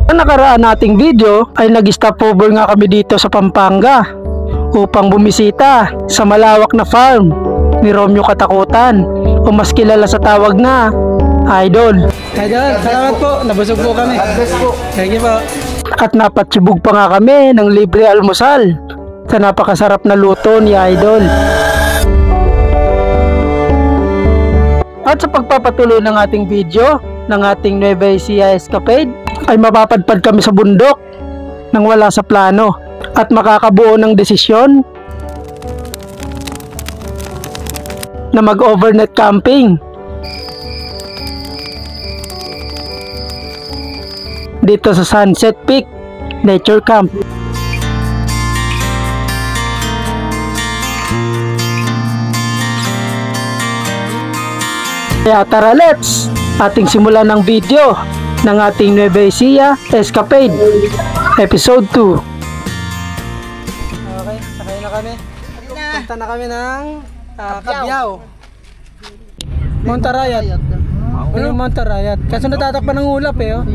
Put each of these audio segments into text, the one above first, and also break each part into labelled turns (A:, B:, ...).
A: Sa nakaraan nating video ay nag-stopover nga kami dito sa Pampanga upang bumisita sa malawak na farm ni Romeo Katakutan o mas kilala sa tawag na Idol. Idol, salamat po. Nabusog po kami. Thank you po. At napatsibog pa nga kami ng libre almusal sa napakasarap na luto ni Idol. At sa pagpapatuloy ng ating video ng ating Nueva Ecija escapade ay mapapadpad kami sa bundok nang wala sa plano at makakabuo ng desisyon na mag-overnight camping dito sa Sunset Peak Nature Camp. Kaya tara, let's ating simulan ng video ng ating Nueva Ecija escapade episode 2. Okay, sakay na kami. Punta na kami ng Cabiao, Mount Arayat. Ano Mount Arayat? Kaso natatakpan ng ulap eh. Oh.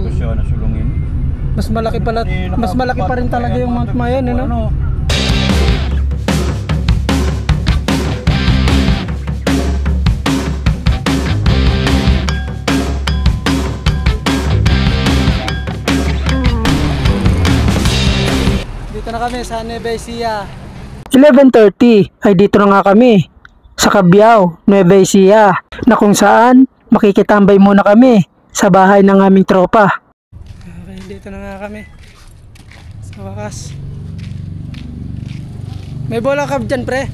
A: Mas malaki pala, mas malaki pa rin talaga yung Mount Mayon, ano? Dito na kami sa Nueva Ecija. 11:30 ay dito na nga kami sa Cabiao, Nueva Ecija, na kung saan makikitambay muna kami sa bahay ng aming tropa. Okay, dito na nga kami sa wakas. May bola ka dyan, pre?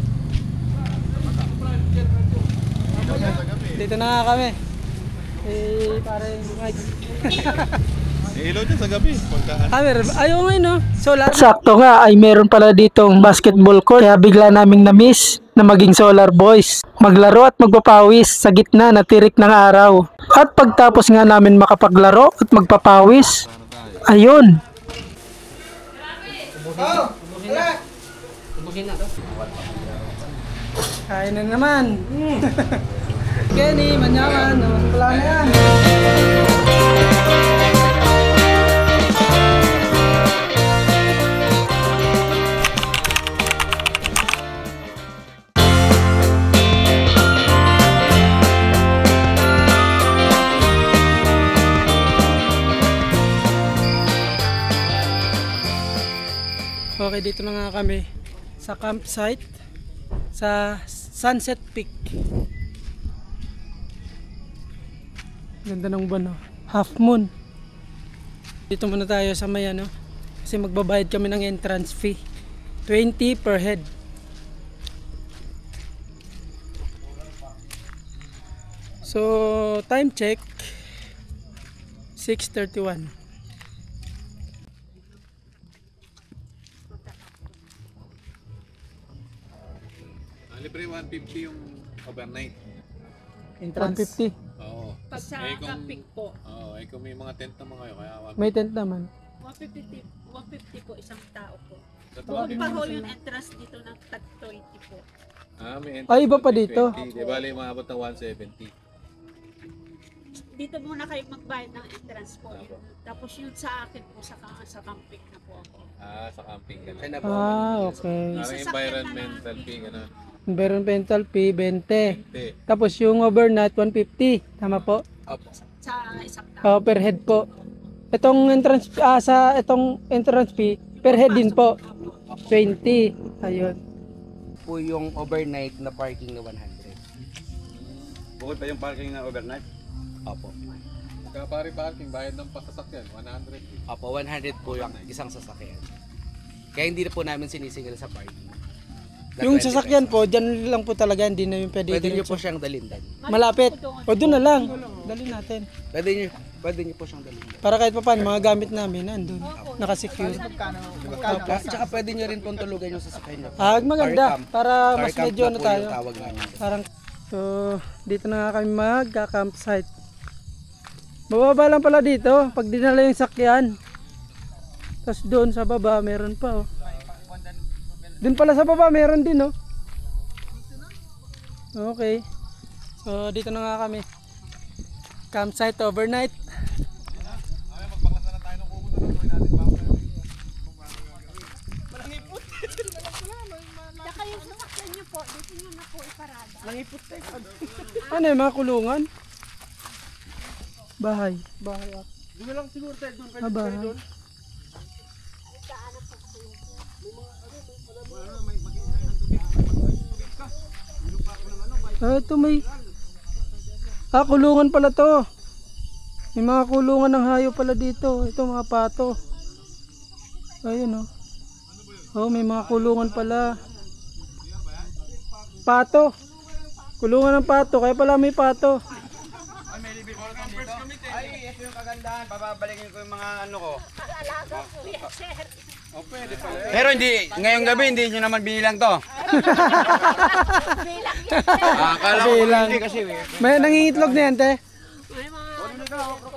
A: Dito na nga kami. Parang
B: ilaw dyan sa gabi.
A: Ayaw nga no. Solar. Sakto nga ay meron pala ditong basketball court. Kaya bigla naming na-miss na maging Solar Boys. Maglaro at magpapawis sa gitna na tirik ng araw. At pagtapos nga namin makapaglaro at magpapawis, ayun. Kain na naman. Kenny, manyaman. Wala na yan. Okay, dito na nga kami sa campsite sa Sunset Peak. Ganda ng buwan, oh. Half moon. Dito muna tayo sa may ano, kasi magbabayad kami ng entrance fee, 20 per head. So time check 6:31.
B: Libre 150 yung overnight.
A: Entrance 150.
B: Oo.
C: Pag sa camping po.
B: Oo, kung may mga tent naman kayo, kaya 150.
A: May tent naman.
C: 150 po isang tao po.
B: Sa
C: Huwag pa ho yung entrance dito ng tag 20 po.
B: may entrance.
A: Ay, iba pa dito.
B: 20. Di bali, maabot ng 170.
C: Dito muna kayo magbayad ng entrance po. Tapos yun sa akin po sa camping na po ako.
B: Sa camping ka na.
A: Okay.
B: Environmental fee ka na.
A: Environmental fee 20. Tapos yung overnight 150. Tama po?
C: Sa isang tao.
A: Per head po. Itong entrance itong entrance fee per head din po. 20. Ayun.
D: Po yung overnight na parking na 100.
B: Bukod pa yung parking na overnight?
D: Opo.
B: Pagka parking, bayad ng pasasakyan, 100.
D: Opo, 100 po yung isang sasakyan. Kaya hindi na po namin sinisingil sa parking.
A: Yung sasakyan po, dyan lang po talaga, hindi na yung pwede
D: Pwede nyo
A: diretso.
D: po siyang dalhin din.
A: Malapit. O doon na lang. Dali natin.
D: Pwede nyo po siyang dalhin din.
A: Para kahit pa paano, mga gamit namin nandun. Nakasecure.
D: Tsaka pwede nyo rin pong tulugan yung sasakyan nyo.
A: Maganda. Para mas
D: Car camp
A: medyo
D: na
A: ano
D: po
A: tayo.
D: yung tawag namin.
A: Parang, so, dito na nga kami magka-campsite. Bababa lang pala dito, pag dinala yung sakyan. Tapos doon sa baba, meron pa, oh. Doon pala sa baba, meron din, oh. Okay. So, dito na nga kami. Campsite overnight.
C: Tsaka yung sasakyan nyo po, dito nyo na po iparada.
A: Ano yung mga kulungan? Bahay. Bahay ako.
E: Doon na lang siguro tayo, doon
A: Ah, bahay. Ah, ito may... Ah, kulungan pala to. May mga kulungan ng hayop pala dito. Ito mga pato. Ayun oh. Oh, may mga kulungan pala. Pato. Kulungan ng pato. Kaya pala may pato.
E: Ay, ito yung kagandahan. Bababalikin ko yung mga ano ko.
C: Alaga po yan, sir.
E: Pero hindi, ngayong gabi hindi nyo naman binilang to.
C: Bilang yan, sir.
E: Akala ko
A: Bilang.
E: hindi kasi.
A: May nangingitlog na yan, te.
C: May mga ano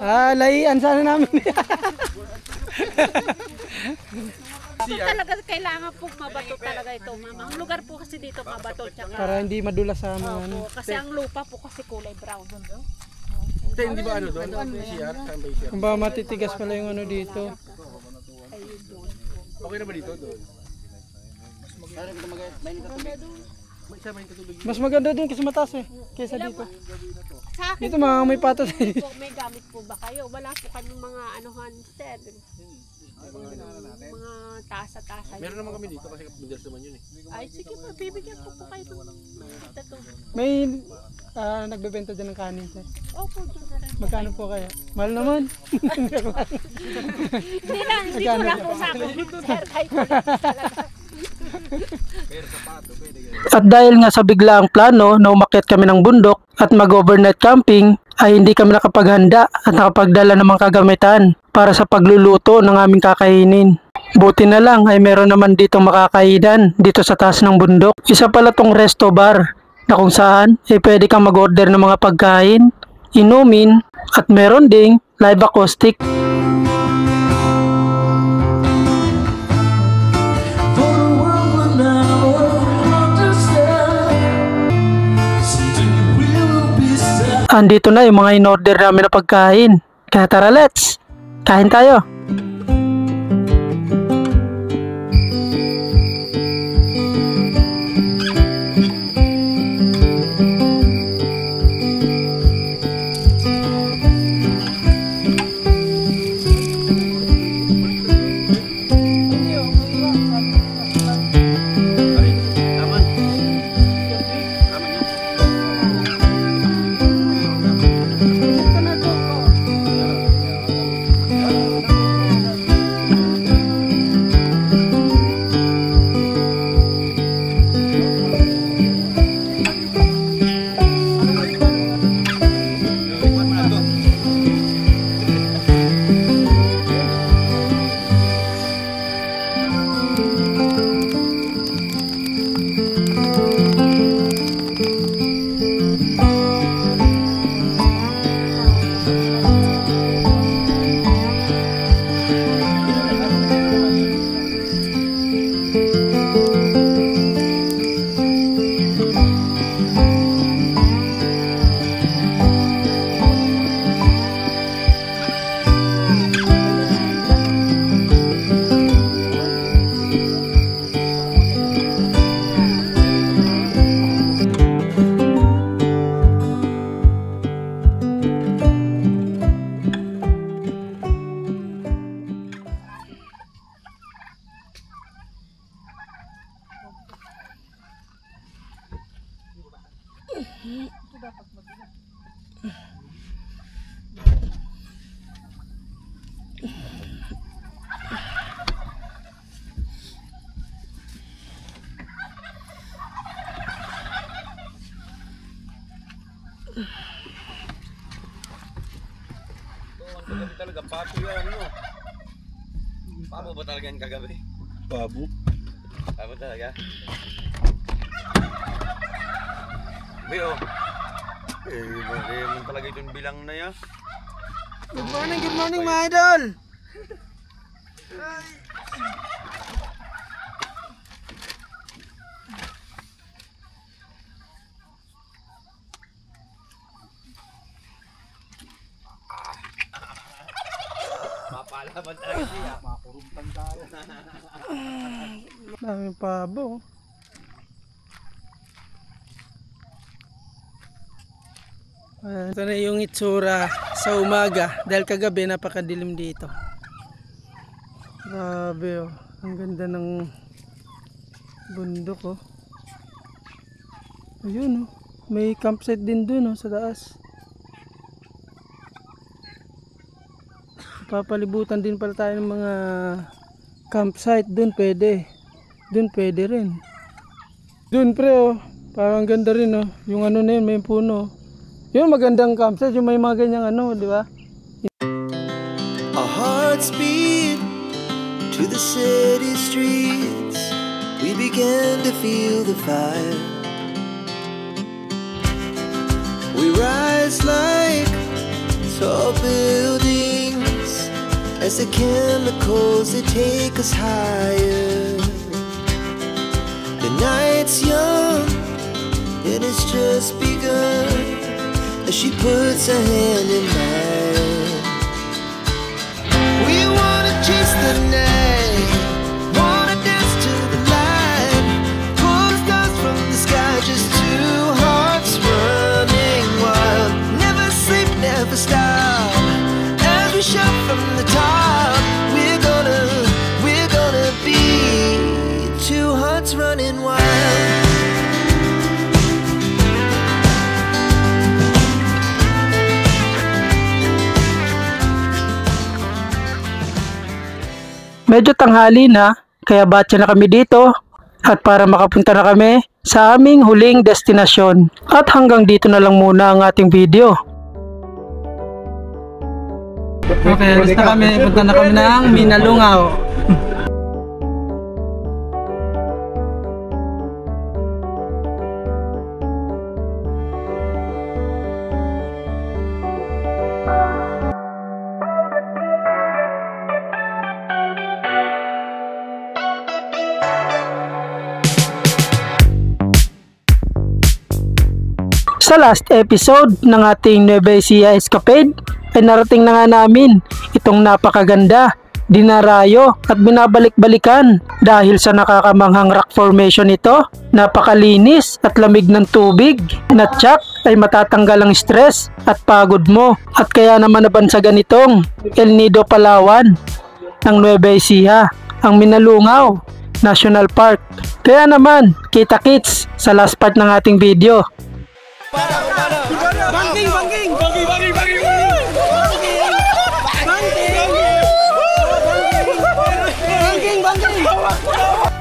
A: Ah, layian sana namin.
C: po talaga, kailangan po mabato talaga ito, mama. Ang lugar po kasi dito mabato. Tsaka,
A: Para hindi madulas sa mga ano.
C: opo, kasi ang lupa po kasi kulay brown.
E: Ito hindi ba ano doon? CR? Saan ba yung CR?
A: Kung ba matitigas pala yung ano dito.
E: Okay na ba dito? Doon?
A: Mas maganda din kasi mataas eh. Kesa dito.
C: Sa akin
A: Dito mga may patas eh.
C: po, may gamit po ba kayo? Wala po kayong mga anuhan, sir. Mga tasa-tasa.
E: Meron naman kami dito kasi bigas naman yun eh.
C: Ay, sige po, bibigyan ko po kayo ng ito to.
A: May nagbebenta dyan ng kanin sir.
C: Opo, dyan na rin.
A: Magkano po kaya? Mahal naman.
C: Hindi ko lang po sa akin, sir. Kahit po lang talaga.
A: At dahil nga sa biglaang plano na umakyat kami ng bundok at mag-overnight camping, ay hindi kami nakapaghanda at nakapagdala ng mga kagamitan para sa pagluluto ng aming kakainin. Buti na lang ay meron naman dito makakainan dito sa taas ng bundok. Isa pala tong resto bar na kung saan ay pwede kang mag-order ng mga pagkain, inumin at meron ding live acoustic. Andito na yung mga in-order namin na pagkain. Kaya tara, let's! Kain tayo!
E: Kagabi talaga, papo yan ano. Papo ba talaga yan kagabi? Babo. Papo talaga? Bio. Naman talaga itong bilang na yan.
A: Good morning mga idol!
E: Lumalaban talaga siya.
A: Daming pabo. Ito na yung itsura sa umaga dahil kagabi napakadilim dito. Grabe oh. Ang ganda ng bundok oh. Ayun oh. May campsite din dun oh, sa taas. Papalibutan din pala tayo ng mga campsite. Dun pwede. Dun pwede rin. Dun pre oh. Parang ganda rin oh. Yung ano na yun, may puno. Yun magandang campsite. Yung may mga ganyang ano, di ba?
F: Our hearts beat to the city streets. We began to feel the fire. We rise like tall buildings as the chemicals they take us higher. The night's young and it's just begun as she puts her hand in mine. We wanna chase the night, wanna dance to the light, pull the stars from the sky, just two hearts running wild. Never sleep, never stop, as we shout from the top. We're gonna be two hearts running wild.
A: Medyo tanghali na, kaya batya na kami dito at para makapunta na kami sa aming huling destinasyon. At hanggang dito na lang muna ang ating video. Okay, alis na kami. Punta na kami ng Minalungaw. Sa last episode ng ating Nueva Ecija escapade ay narating na nga namin itong napakaganda, dinarayo at binabalik-balikan dahil sa nakakamanghang rock formation ito. Napakalinis at lamig ng tubig na tsak ay matatanggal ang stress at pagod mo, at kaya naman nabansagan itong El Nido Palawan ng Nueva Ecija, ang Minalungaw National Park. Kaya naman kita-kits sa last part ng ating video.
E: Bangking! Bangking! Bangking! Bangking! Bangking! Bangking! Bangking! Bangking!